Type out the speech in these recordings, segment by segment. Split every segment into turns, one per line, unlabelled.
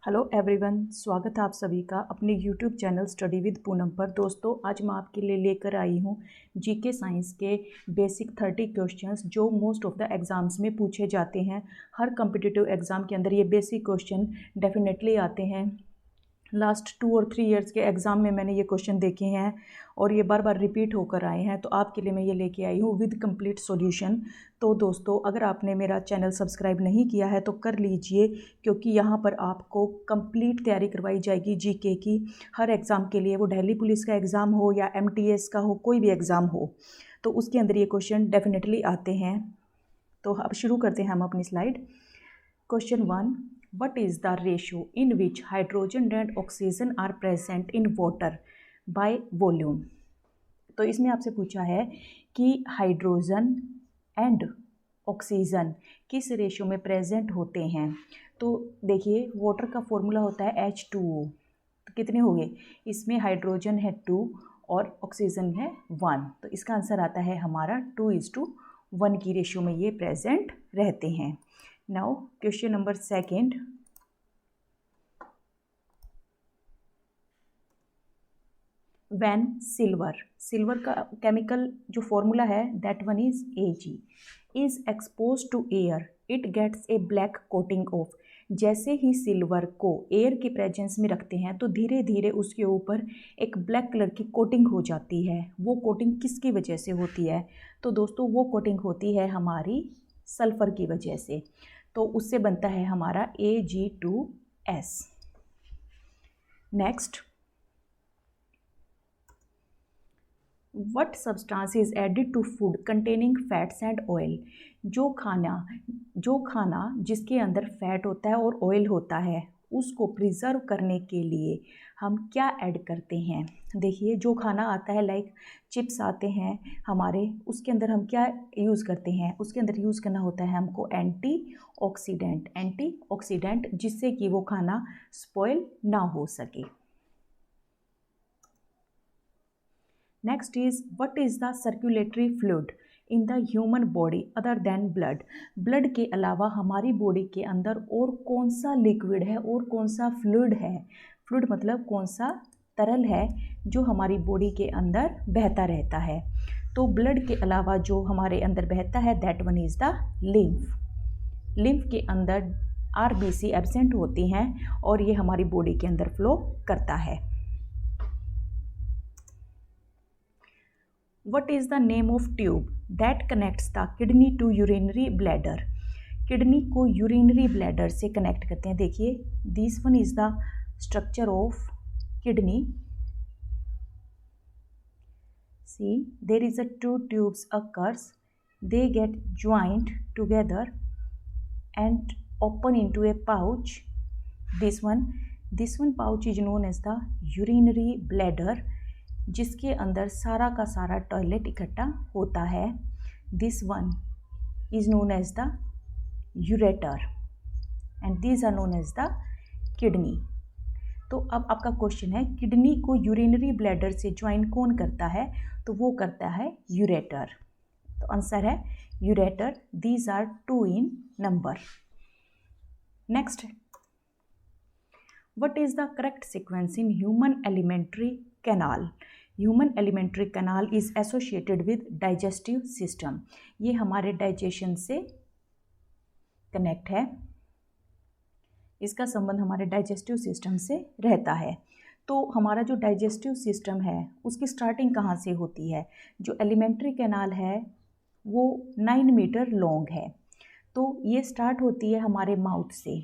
Hello everyone, स्वागत है आप सभी का अपने YouTube channel study with Poonam पर। दोस्तों, आज मैं आपके लिए लेकर आई हूँ जीके साइंस के बेसिक 30 क्वेश्चंस जो मोस्ट ऑफ द एग्ज़ाम्स में पूछे जाते हैं। हर कम्पिटिटिव एग्ज़ाम के अंदर ये बेसिक क्वेश्चन डेफिनेटली आते हैं। लास्ट 2 और 3 इयर्स के एग्ज़ाम में मैंने ये क्वेश्चन देखे हैं और ये बार बार रिपीट होकर आए हैं, तो आपके लिए मैं ये लेके आई हूँ विद कंप्लीट सॉल्यूशन। तो दोस्तों, अगर आपने मेरा चैनल सब्सक्राइब नहीं किया है तो कर लीजिए, क्योंकि यहाँ पर आपको कंप्लीट तैयारी करवाई जाएगी जीके की हर एग्ज़ाम के लिए, वो दिल्ली पुलिस का एग्ज़ाम हो या MTS का हो, कोई भी एग्ज़ाम हो, तो उसके अंदर ये क्वेश्चन डेफिनेटली आते हैं। तो अब शुरू करते हैं हम अपनी slide. Question 1. What is the ratio in which hydrogen and oxygen are present in water by volume? तो इसमें आपसे पूछा है कि हाइड्रोजन एंड ऑक्सीजन किस रेशियो में प्रेजेंट होते हैं। तो देखिए, वाटर का फॉर्मूला होता है H2O। तो कितने हो गए? इसमें हाइड्रोजन है 2 और ऑक्सीजन है 1, तो इसका आंसर आता है हमारा 2:1 की रेशियो में ये प्रेजेंट रहते हैं। Now question number 2. When silver का केमिकल जो फॉर्मूला है that one is Ag is expose to air it gets a black coating of. जैसे ही सिल्वर को एयर के प्रेजेंस में रखते हैं तो धीरे धीरे उसके ऊपर एक ब्लैक कलर की कोटिंग हो जाती है। वो कोटिंग किसकी वजह से होती है? तो दोस्तों, वो कोटिंग होती है हमारी सल्फर की वजह से। तो उससे बनता है हमारा Ag2S। Next, what substance is added to food containing fats and oil. जो खाना जिसके अंदर फैट होता है और ऑयल होता है, उसको प्रिजर्व करने के लिए हम क्या ऐड करते हैं? देखिए, जो खाना आता है लाइक चिप्स आते हैं हमारे, उसके अंदर हम क्या यूज़ करते हैं? उसके अंदर यूज़ करना होता है हमको एंटीऑक्सीडेंट, जिससे कि वो खाना स्पॉइल ना हो सके। Next is what is the circulatory fluid in the human body other than blood. Blood के अलावा हमारी बॉडी के अंदर और कौन सा लिक्विड है और कौन सा फ्लूइड है? फ्लूइड मतलब कौन सा तरल है जो हमारी बॉडी के अंदर बहता रहता है। तो ब्लड के अलावा जो हमारे अंदर बहता है that one is the lymph के अंदर RBC एब्सेंट होती हैं और ये हमारी बॉडी के अंदर फ्लो करता है। What is the name of tube that connects the kidney to urinary bladder? Kidney को यूरिनरी ब्लैडर से कनेक्ट करते हैं। देखिए, this one is the structure of kidney. See, there is a 2 tubes occurs, they get joined together and open into a pouch. This one pouch is known as the urinary bladder, जिसके अंदर सारा का सारा toilet इकट्ठा होता है। This one is known as the ureter and these are known as the kidney. तो अब आपका क्वेश्चन है, किडनी को यूरिनरी ब्लैडर से ज्वाइन कौन करता है? तो वो करता है यूरेटर। तो आंसर है ureter. These are 2 in number. Next, what is the correct sequence in human alimentary canal? Human alimentary canal is associated with digestive system. ये हमारे डाइजेशन से कनेक्ट है, इसका संबंध हमारे डाइजेस्टिव सिस्टम से रहता है। तो हमारा जो डाइजेस्टिव सिस्टम है उसकी स्टार्टिंग कहाँ से होती है? जो एलिमेंट्री कैनाल है वो 9 मीटर लॉन्ग है। तो ये स्टार्ट होती है हमारे माउथ से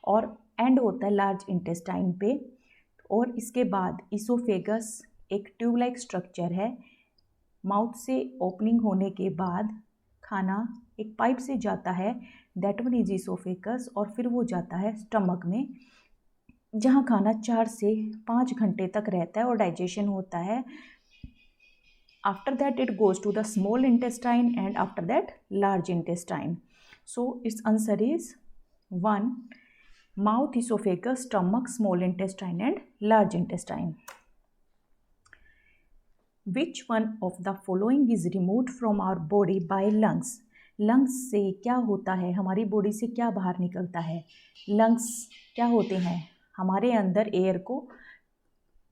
और एंड होता है लार्ज इंटेस्टाइन पे, और इसके बाद इसोफेगस एक ट्यूब लाइक स्ट्रक्चर है। माउथ से ओपनिंग होने के बाद खाना एक पाइप से जाता है, दैट वन इज इसोफेगस, और फिर वो जाता है स्टमक में, जहाँ खाना 4 से 5 घंटे तक रहता है और डाइजेशन होता है। After that it goes to the small intestine and after that large intestine. So its answer is 1, mouth, esophagus, stomach, small intestine and large intestine. Which one of the following is removed from our body by lungs? Lungs से क्या होता है, हमारी body से क्या बाहर निकलता है। लंग्स क्या होते हैं, हमारे अंदर एयर को,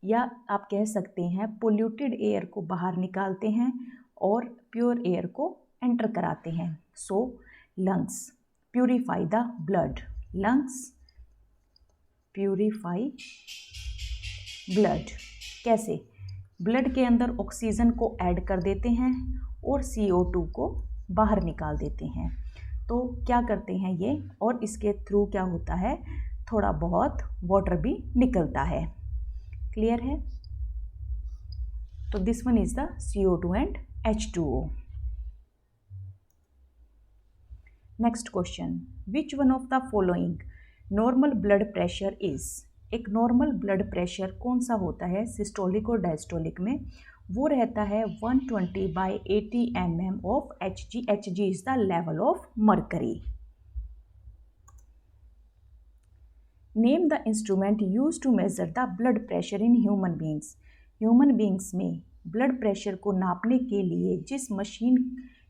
या आप कह सकते हैं पोल्यूटेड एयर को बाहर निकालते हैं और प्योर एयर को एंटर कराते हैं। So lungs purify the blood, lungs purify blood. कैसे, ब्लड के अंदर ऑक्सीजन को ऐड कर देते हैं और CO2 को बाहर निकाल देते हैं। तो क्या करते हैं ये, और इसके थ्रू क्या होता है, थोड़ा बहुत वाटर भी निकलता है। क्लियर है। तो this one is the CO2 and H2O। Next question, which one of the following normal blood pressure is. एक नॉर्मल ब्लड प्रेशर कौन सा होता है सिस्टोलिक और डायस्टोलिक में, वो रहता है 120/80 mm of Hg। Hg is the level of mercury. Name the instrument use to measure the blood pressure in human beings. Human beings में ब्लड प्रेशर को नापने के लिए जिस मशीन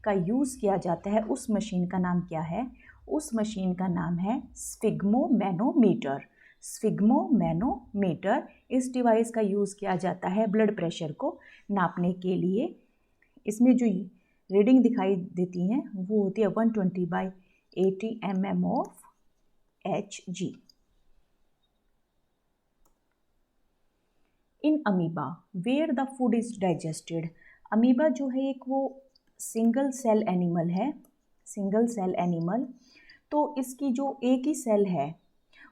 का यूज़ किया जाता है उस मशीन का नाम क्या है, उस मशीन का नाम है स्फिग्मोमैनोमीटर। स्फिग्मोमैनोमीटर, इस डिवाइस का यूज़ किया जाता है ब्लड प्रेशर को नापने के लिए। इसमें जो रीडिंग दिखाई देती हैं वो होती है 120/80 mm of Hg। In amoeba where the food is digested. Amoeba जो है एक वो सिंगल सेल एनिमल है, सिंगल सेल एनिमल। तो इसकी जो एक ही सेल है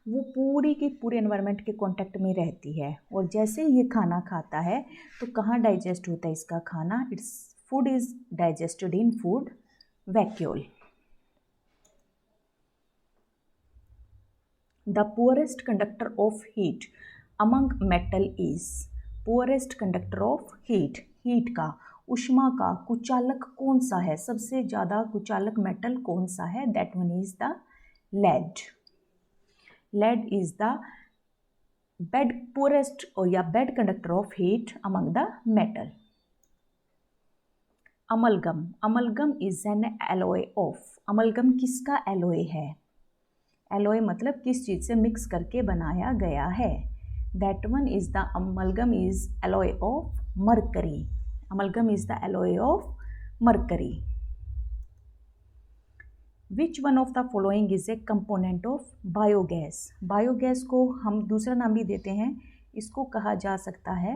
वो पूरी की पूरे एनवायरनमेंट के कांटेक्ट में रहती है, और जैसे ये खाना खाता है तो कहाँ डाइजेस्ट होता है इसका खाना, its food is digested in food vacuole. The poorest conductor of heat among metal is. Poorest conductor of heat, heat का, उष्मा का कुचालक कौन सा है, सबसे ज़्यादा कुचालक मेटल कौन सा है, that one is the lead. lead is the bed poorest or या bed conductor of heat among the metal. amalgam, amalgam is an alloy of, amalgam किसका alloy है, alloy मतलब किस चीज़ से मिक्स करके बनाया गया है, that one is the amalgam is alloy of mercury, amalgam is the alloy of mercury. Which one of the following is a component of biogas. Biogas को हम दूसरा नाम भी देते हैं, इसको कहा जा सकता है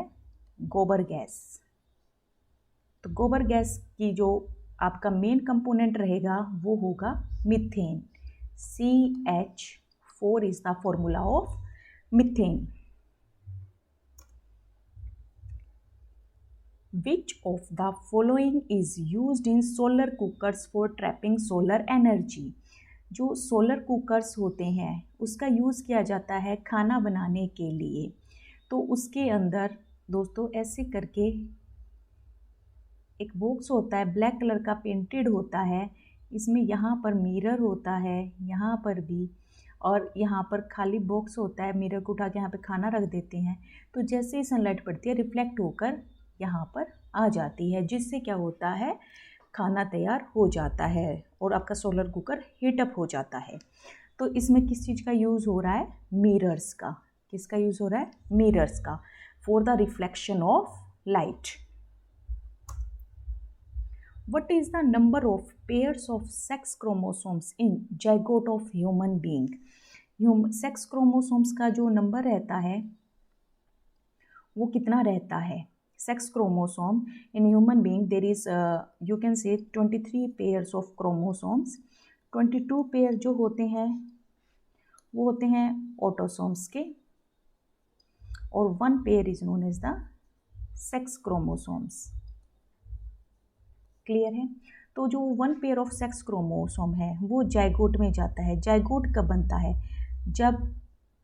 गोबर गैस। तो गोबर गैस की जो आपका मेन कंपोनेंट रहेगा वो होगा methane. CH4 is the formula of methane. Which of the following is used in solar cookers for trapping solar energy? जो सोलर कुकर्स होते हैं उसका यूज़ किया जाता है खाना बनाने के लिए। तो उसके अंदर दोस्तों ऐसे करके एक बॉक्स होता है, ब्लैक कलर का पेंटेड होता है, इसमें यहाँ पर मिरर होता है, यहाँ पर भी, और यहाँ पर खाली बॉक्स होता है, मिरर को उठा के यहाँ पे खाना रख देते हैं। तो जैसे ही सनलाइट पड़ती है रिफ्लेक्ट होकर यहाँ पर आ जाती है, जिससे क्या होता है, खाना तैयार हो जाता है और आपका सोलर कुकर हीटअप हो जाता है। तो इसमें किस चीज़ का यूज़ हो रहा है, मिरर्स का। किसका यूज़ हो रहा है, मिरर्स का, for the reflection of light. What is the number of pairs of sex chromosomes in zygote of human being. Sex chromosomes का जो नंबर रहता है वो कितना रहता है। Sex chromosome in human being there is you can say 23 pairs of chromosomes. 22 pair जो होते हैं वो होते हैं ऑटोसोम्स के, और 1 pair is known as the sex chromosomes. Clear है। तो जो 1 पेयर ऑफ सेक्स क्रोमोसोम है वो जाइगोट में जाता है। जाइगोट कब बनता है, जब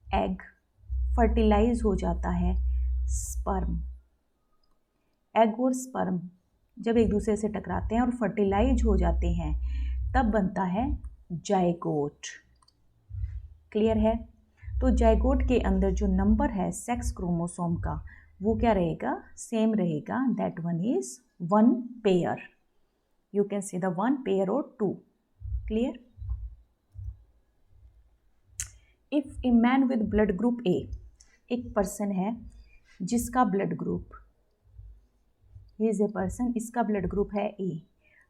एग फर्टिलाइज हो जाता है, स्पर्म, एग और स्पर्म जब एक दूसरे से टकराते हैं और फर्टिलाइज हो जाते हैं तब बनता है जाइगोट। क्लियर है। तो जाइगोट के अंदर जो नंबर है सेक्स क्रोमोसोम का वो क्या रहेगा, सेम रहेगा, that one is 1 pair. You can say the 1 pair और 2 clear. If a man with blood group A, एक पर्सन है जिसका blood group, he is a person, इसका ब्लड ग्रुप है ए।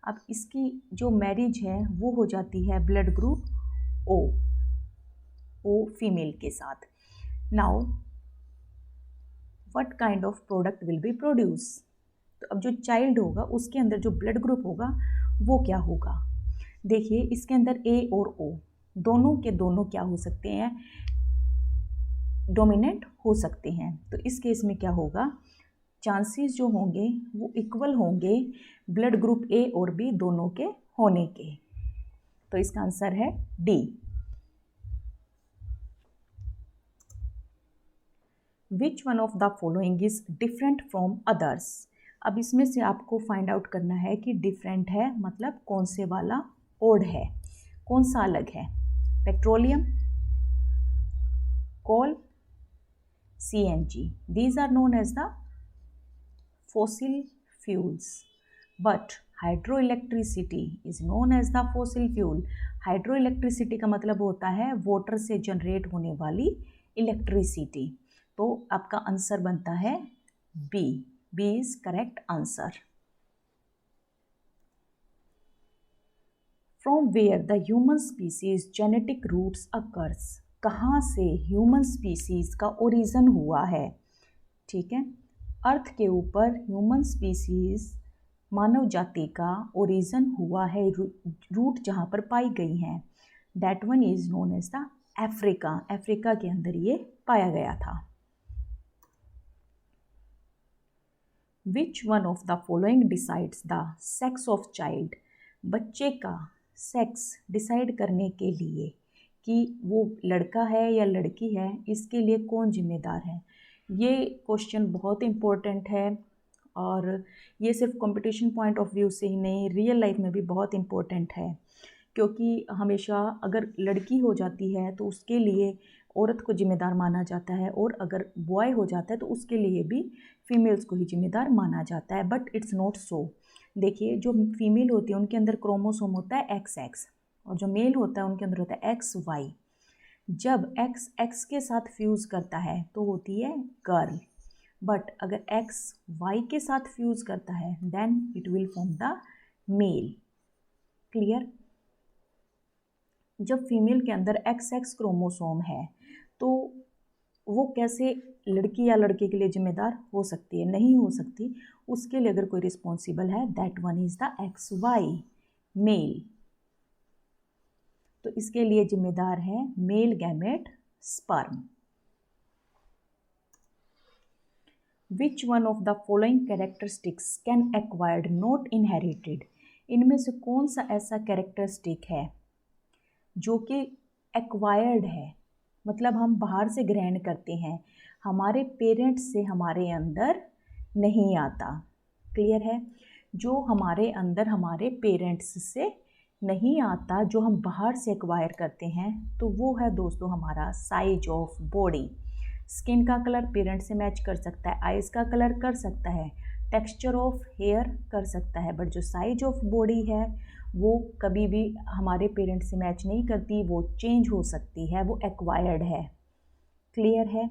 अब इसकी जो मैरिज है वो हो जाती है ब्लड ग्रुप ओ फीमेल के साथ। Now what kind of product will be produce, तो अब जो चाइल्ड होगा उसके अंदर जो ब्लड ग्रुप होगा वो क्या होगा। देखिए इसके अंदर ए और ओ दोनों के दोनों क्या हो सकते हैं, डोमिनेंट हो सकते हैं। तो इस केस में क्या होगा, चांसेस जो होंगे वो इक्वल होंगे ब्लड ग्रुप ए और बी दोनों के होने के। तो इसका आंसर है D. Which one of the following is different from others. अब इसमें से आपको फाइंड आउट करना है कि डिफरेंट है मतलब कौन से वाला ओड है, कौन सा अलग है। Petroleum, coal, CNG, these are known as the fossil fuels, but hydroelectricity is known as the fossil fuel। Hydroelectricity का मतलब होता है वाटर से जनरेट होने वाली इलेक्ट्रिसिटी। तो आपका आंसर बनता है B. B is correct answer. From where the human species genetic roots occurs, कहाँ से ह्यूमन स्पीसीज का ओरिजिन हुआ है। ठीक है, अर्थ के ऊपर ह्यूमन स्पीसीज मानव जाति का ओरिजिन हुआ है, रूट जहाँ पर पाई गई हैं, that one is known as the Africa. Africa के अंदर ये पाया गया था। Which one of the following decides the sex of child, बच्चे का सेक्स डिसाइड करने के लिए कि वो लड़का है या लड़की है, इसके लिए कौन जिम्मेदार है। ये क्वेश्चन बहुत इम्पोर्टेंट है और ये सिर्फ कंपटीशन पॉइंट ऑफ व्यू से ही नहीं, रियल लाइफ में भी बहुत इम्पोर्टेंट है। क्योंकि हमेशा अगर लड़की हो जाती है तो उसके लिए औरत को जिम्मेदार माना जाता है, और अगर बॉय हो जाता है तो उसके लिए भी फीमेल्स को ही जिम्मेदार माना जाता है, बट इट्स नॉट सो। देखिए जो फीमेल होती है उनके अंदर क्रोमोसोम होता है XX, और जो मेल होता है उनके अंदर होता है XY। जब X के साथ फ्यूज़ करता है तो होती है गर्ल, बट अगर X Y के साथ फ्यूज़ करता है then it will form the male. Clear. जब फीमेल के अंदर XX क्रोमोसोम है तो वो कैसे लड़की या लड़के के लिए जिम्मेदार हो सकती है, नहीं हो सकती। उसके लिए अगर कोई रिस्पॉन्सिबल है that one is the XY male. तो इसके लिए जिम्मेदार है male gamete sperm. Which one of the following characteristics can acquired not inherited, इनमें से कौन सा ऐसा कैरेक्टरिस्टिक है जो कि एक्वायर्ड है, मतलब हम बाहर से ग्रहण करते हैं, हमारे पेरेंट्स से हमारे अंदर नहीं आता। क्लियर है, जो हमारे अंदर हमारे पेरेंट्स से नहीं आता, जो हम बाहर से एक्वायर करते हैं, तो वो है दोस्तों हमारा साइज ऑफ बॉडी। स्किन का कलर पेरेंट से मैच कर सकता है, आइज़ का कलर कर सकता है, टेक्सचर ऑफ हेयर कर सकता है, बट जो साइज ऑफ बॉडी है वो कभी भी हमारे पेरेंट से मैच नहीं करती, वो चेंज हो सकती है, वो एक्वायर्ड है। क्लियर है।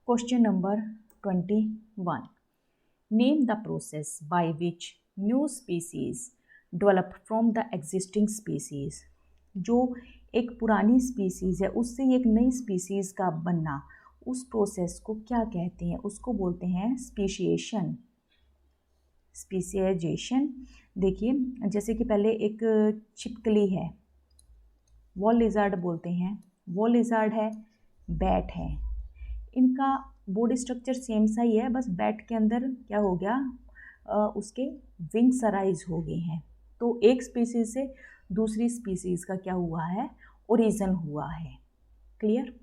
Question number 21, name the process by which new species develop from the existing species. जो एक पुरानी स्पीसीज़ है उससे एक नई स्पीसीज़ का बनना, उस प्रोसेस को क्या कहते हैं, उसको बोलते हैं स्पीशिएशन, स्पीशियलाइजेशन। देखिए जैसे कि पहले एक छिपकली है, वॉल लिज़ार्ड बोलते हैं, वॉल लिज़ार्ड है, बैट है, इनका बॉडी स्ट्रक्चर सेम सा ही है, बस बैट के अंदर क्या हो गया, उसके विंग्स अराइज हो गए हैं। तो एक स्पीसीज़ से दूसरी स्पीसीज़ का क्या हुआ है, ओरिजिन हुआ है। Clear.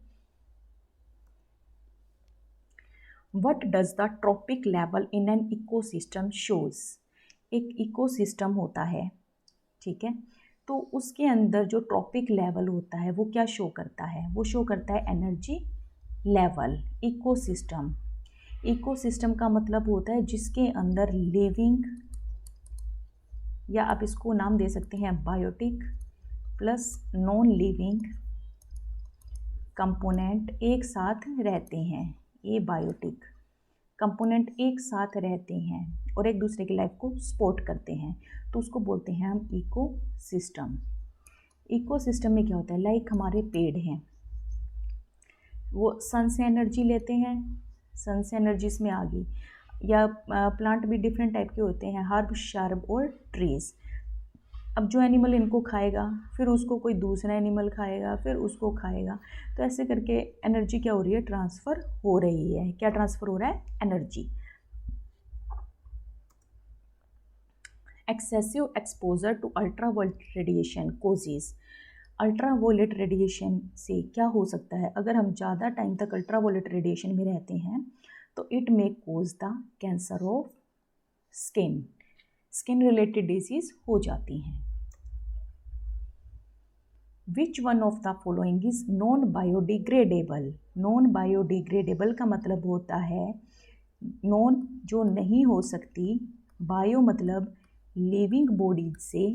What does the trophic level in an ecosystem shows. एक इकोसिस्टम होता है, ठीक है, तो उसके अंदर जो ट्रॉपिक लेवल होता है वो क्या शो करता है, वो शो करता है एनर्जी लेवल। इकोसिस्टम, इकोसिस्टम का मतलब होता है जिसके अंदर लिविंग या आप इसको नाम दे सकते हैं biotic plus non living component एक साथ रहते हैं। ये बायोटिक कंपोनेंट एक साथ रहते हैं और एक दूसरे की लाइफ को सपोर्ट करते हैं, तो उसको बोलते हैं हम इकोसिस्टम। इकोसिस्टम में क्या होता है, लाइक हमारे पेड़ हैं, वो सन से एनर्जी लेते हैं, सन से एनर्जी इसमें आ गई। या प्लांट भी डिफरेंट टाइप के होते हैं, हर्ब, शर्ब और ट्रीज। अब जो एनिमल इनको खाएगा फिर उसको कोई दूसरा एनिमल खाएगा, फिर उसको खाएगा, तो ऐसे करके एनर्जी क्या हो रही है, ट्रांसफ़र हो रही है। क्या ट्रांसफ़र हो रहा है, energy. Excessive exposure to ultraviolet radiation causes. Ultraviolet radiation से क्या हो सकता है, अगर हम ज़्यादा टाइम तक अल्ट्रावायलेट रेडिएशन में रहते हैं तो it may cause the cancer of skin, skin related disease हो जाती हैं। Which one of the following is non biodegradable. Non biodegradable का मतलब होता है नॉन जो नहीं हो सकती, बायो मतलब लिविंग बॉडीज से,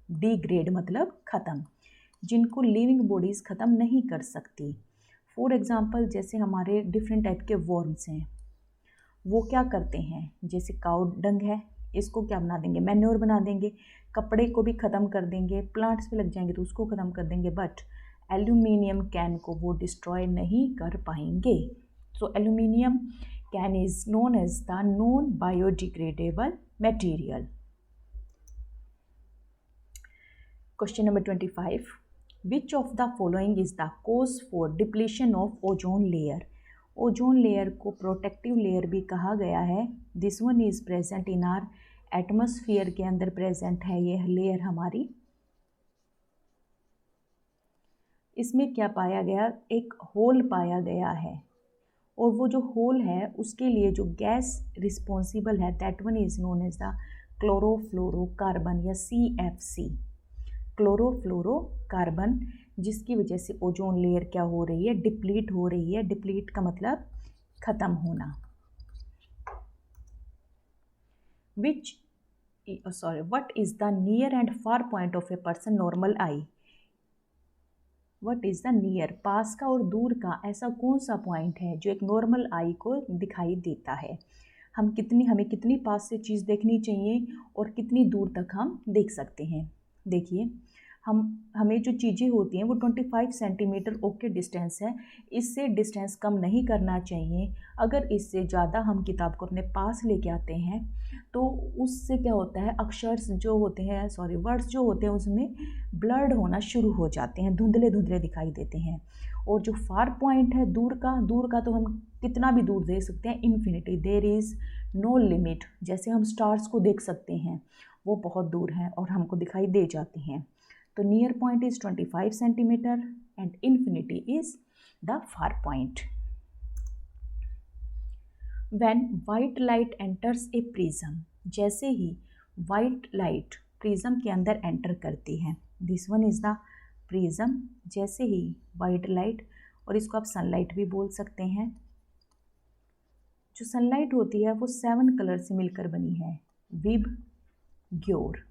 डिग्रेड मतलब ख़त्म, जिनको लिविंग बॉडीज़ ख़त्म नहीं कर सकती। फॉर एग्ज़ाम्पल जैसे हमारे डिफरेंट टाइप के वर्म्स हैं, वो क्या करते हैं, जैसे काउ डंग है, इसको क्या बना देंगे, मैन्योर बना देंगे, कपड़े को भी ख़त्म कर देंगे, प्लांट्स पे लग जाएंगे तो उसको ख़त्म कर देंगे, बट एल्यूमिनियम कैन को वो डिस्ट्रॉय नहीं कर पाएंगे। So aluminium can is known as the non biodegradable material. Question number 25, which of the following is the cause for depletion of ozone layer. Ozone layer को प्रोटेक्टिव लेयर भी कहा गया है। This one is present in our atmosphere के अंदर present है ये layer हमारी। इसमें क्या पाया गया, एक होल पाया गया है, और वो जो होल है उसके लिए जो गैस रिस्पॉन्सिबल है that one is known as the chlorofluorocarbon या CFC, क्लोरोफ्लोरोकार्बन, जिसकी वजह से ओजोन लेयर क्या हो रही है, डिप्लीट हो रही है। डिप्लीट का मतलब ख़त्म होना। What is the near end far point of a person normal eye. What is the near, पास का और दूर का ऐसा कौन सा पॉइंट है जो एक नॉर्मल आई को दिखाई देता है। हमें कितनी पास से चीज़ देखनी चाहिए और कितनी दूर तक हम देख सकते हैं। देखिए हमें जो चीज़ें होती हैं वो 25 सेंटीमीटर ओके डिस्टेंस है, इससे डिस्टेंस कम नहीं करना चाहिए। अगर इससे ज़्यादा हम किताब को अपने पास लेके आते हैं तो उससे क्या होता है, अक्षर्स जो होते हैं, वर्ड्स जो होते हैं उसमें ब्लर्ड होना शुरू हो जाते हैं, धुंधले धुंधले दिखाई देते हैं। और जो फार पॉइंट है दूर का तो हम कितना भी दूर देख सकते हैं, infinity, there is no limit. जैसे हम स्टार्स को देख सकते हैं, वो बहुत दूर हैं और हमको दिखाई दे जाते हैं। तो near point is 25 centimetre and infinity is the far point. When white light enters A prism, जैसे ही वाइट लाइट प्रिज्म के अंदर एंटर करती है, this one is the prism. जैसे ही वाइट लाइट, और इसको आप सनलाइट भी बोल सकते हैं, जो सनलाइट होती है वो 7 कलर से मिलकर बनी है, विब ग्योर,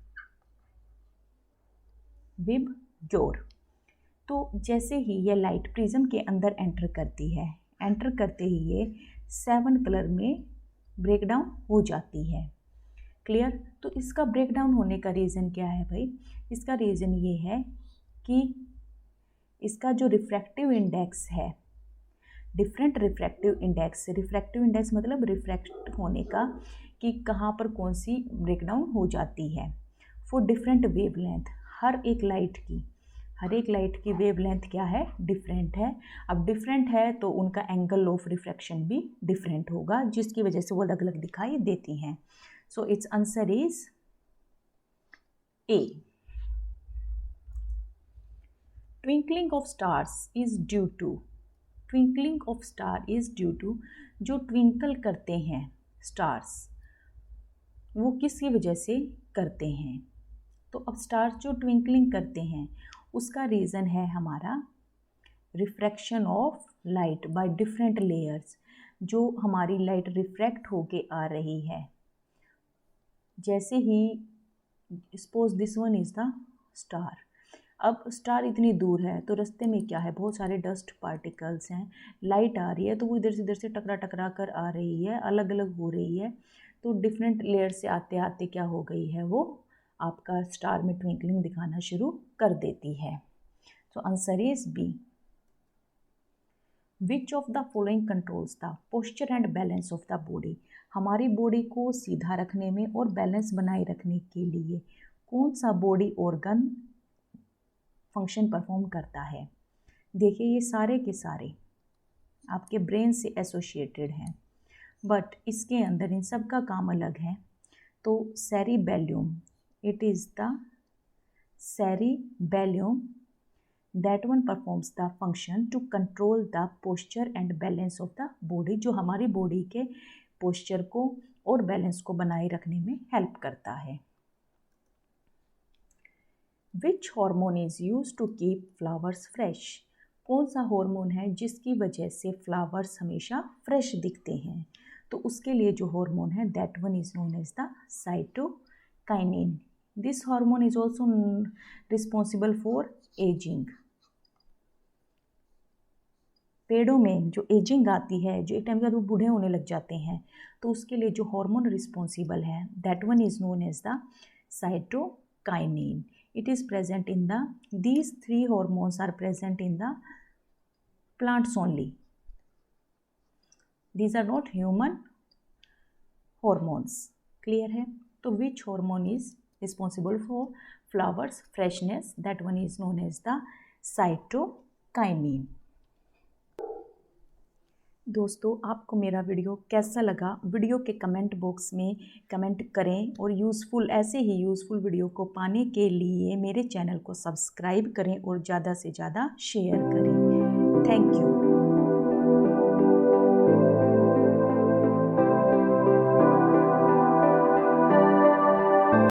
विब ग्योर। तो जैसे ही ये लाइट प्रिज्म के अंदर एंटर करती है, एंटर करते ही ये 7 कलर में ब्रेकडाउन हो जाती है। क्लियर। तो इसका ब्रेकडाउन होने का रीज़न क्या है भाई, इसका रीज़न ये है कि इसका जो रिफ्रैक्टिव इंडेक्स है, डिफरेंट रिफ्रैक्टिव इंडेक्स मतलब रिफ्रैक्ट होने का कि कहाँ पर कौन सी ब्रेकडाउन हो जाती है, फॉर डिफरेंट वेवलेंथ। हर एक लाइट की वेवलेंथ क्या है, डिफरेंट है। अब डिफरेंट है तो उनका एंगल ऑफ रिफ्रैक्शन भी डिफरेंट होगा, जिसकी वजह से वो अलग अलग दिखाई देती हैं। So its answer is A. Twinkling of stars is due to, twinkling of star is due to, जो ट्विंकल करते हैं स्टार्स वो किसकी वजह से करते हैं। तो अब स्टार्स जो ट्विंकलिंग करते हैं उसका रीज़न है हमारा refraction of light by different layers, जो हमारी लाइट रिफ्रैक्ट होके आ रही है। जैसे ही suppose this one is the star. अब स्टार इतनी दूर है तो रास्ते में क्या है, बहुत सारे डस्ट पार्टिकल्स हैं, लाइट आ रही है तो वो इधर से इधर से टकरा टकरा कर आ रही है, अलग अलग हो रही है, तो डिफरेंट लेयर से आते आते क्या हो गई है, वो आपका स्टार में ट्विंकलिंग दिखाना शुरू कर देती है। तो answer is B. Which of the following controls the posture and balance of the body. हमारी बॉडी को सीधा रखने में और बैलेंस बनाए रखने के लिए कौन सा बॉडी ऑर्गन फंक्शन परफॉर्म करता है। देखिए ये सारे के सारे आपके ब्रेन से एसोसिएटेड हैं, बट इसके अंदर इन सब का काम अलग है। तो cerebellum, it is the cerebellum that one performs the function to control the posture and balance of the body, जो हमारी बॉडी के पोस्चर को और बैलेंस को बनाए रखने में हेल्प करता है। Which hormone is use to keep flowers fresh. कौन सा हार्मोन है जिसकी वजह से फ्लावर्स हमेशा फ्रेश दिखते हैं। तो उसके लिए जो हार्मोन है that one is known as the cytokinin. This hormone is also responsible for ageing. पेड़ों में जो एजिंग आती है, जो एक टाइम के बाद वो बूढ़े होने लग जाते हैं, तो उसके लिए जो हार्मोन रिस्पॉन्सिबल है that one is known as the cytokinin. It is present in the, these three hormones are present in the plants only. These are not human hormones. Clear है। तो which hormone is responsible for flowers freshness? That one is known as the cytokinin. दोस्तों आपको मेरा video कैसा लगा, video के comment box में comment करें और यूज़फुल, ऐसे ही यूज़फुल वीडियो को पाने के लिए मेरे चैनल को सब्सक्राइब करें और ज़्यादा से ज़्यादा शेयर करें। Thank you.